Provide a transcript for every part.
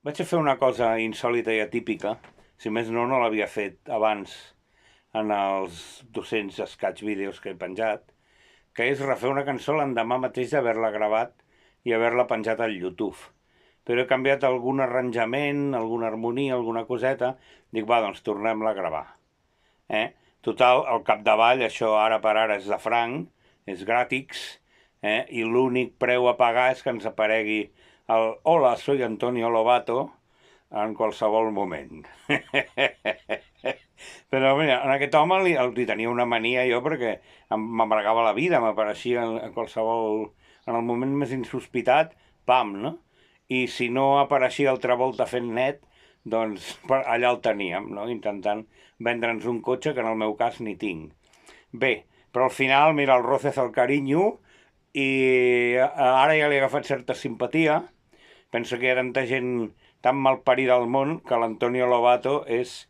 Vaig a fer una cosa insòlita i atípica, si més no l'havia fet abans en els 200 escaig vídeos que he penjat, que és refer una cançó l'endemà mateix d'haver-la gravat i haver-la penjat al YouTube. Però he canviat algun arranjament, alguna harmonia, alguna coseta, dic, va, doncs tornem-la a gravar. Total, al capdavall, això ara per ara és de franc, és gràtics, i l'únic preu a pagar és que ens aparegui el «Hola, soy Antonio Lobato» en qualsevol moment. Però mira, en aquest home li tenia una mania jo perquè m'amargava la vida, m'apareixia en qualsevol... En el moment més insospitat, pam, no? I si no apareixia altra volta fent net, doncs allà el teníem, no? Intentant vendre'ns un cotxe que en el meu cas ni tinc. Bé, però al final, mira, el roces el carinyo i ara ja li he agafat certa simpatia. Penso que hi ha tanta gent tan malparida al món que l'Antonio Lobato és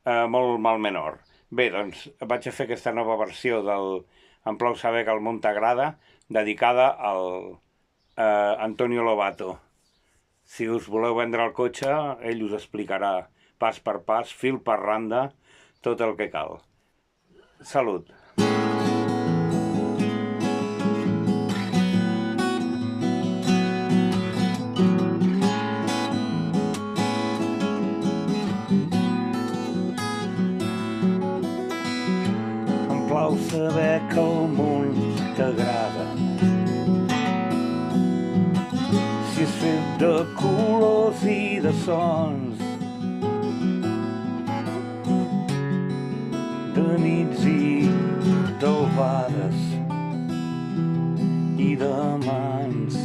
molt mal menor. Bé, doncs vaig a fer aquesta nova versió del Em plau saber que el món t'agrada, dedicada al Antonio Lobato. Si us voleu vendre el cotxe, ell us explicarà pas per pas, fil per randa, tot el que cal. Salut! Em plau saber que el món t'agrada. Si és fet de colors i de sons, de nits i d'albades i de mans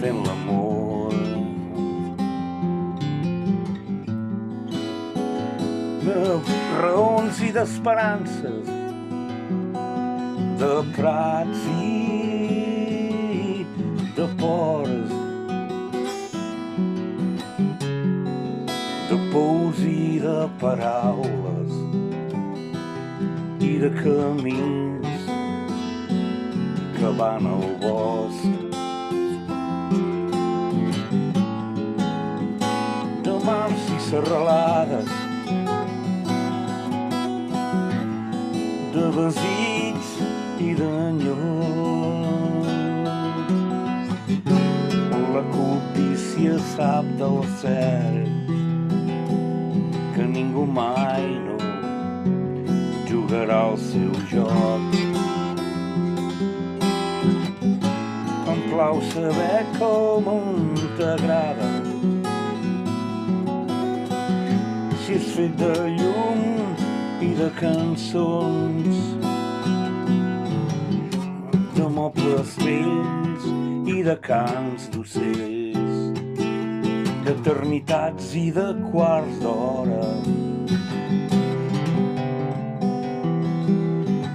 fent l'amor. De raons i d'esperances, de prats i de pors, de pous i de paraules i de camins que van al bosc, de mars i serralades, de desig i d'enyor. La cobdícia sap del cert que ningú mai no jugarà el seu joc. Em plau saber que el món t'agrada. Si és fet de llum i de cançons, de mobles vells i de cants d'ocells, d'eternitats i de quarts d'hora,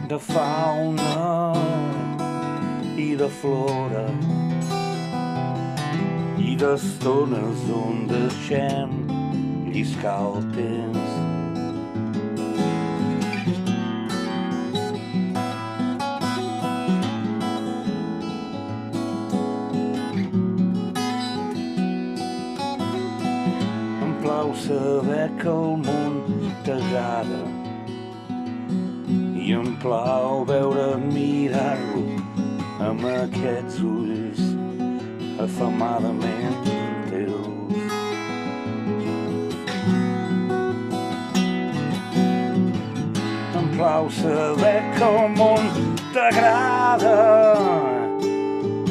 de fauna i de flora, i d'estones on deixem lliscar el temps. Saber que el món t'agrada i em plau veure mirar-lo amb aquests ulls afamadament teus. Em plau saber que el món t'agrada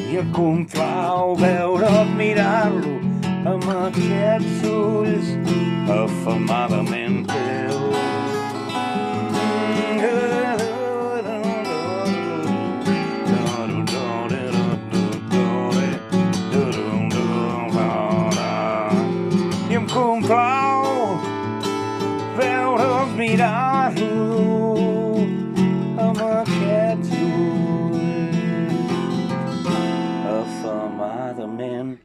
i em complau veure mirar-lo amb aquests ulls afamadament teus. I em complau veure'ls mirar-lo amb aquests ulls afamadament teus.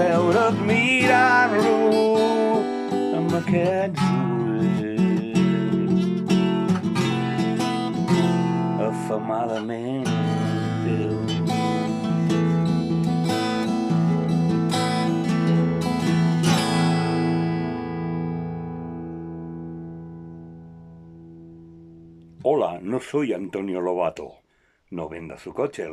veure't mirant-lo amb aquests ulls afamadament teus. Hola, no soy Antonio Lobato. No venda su coche.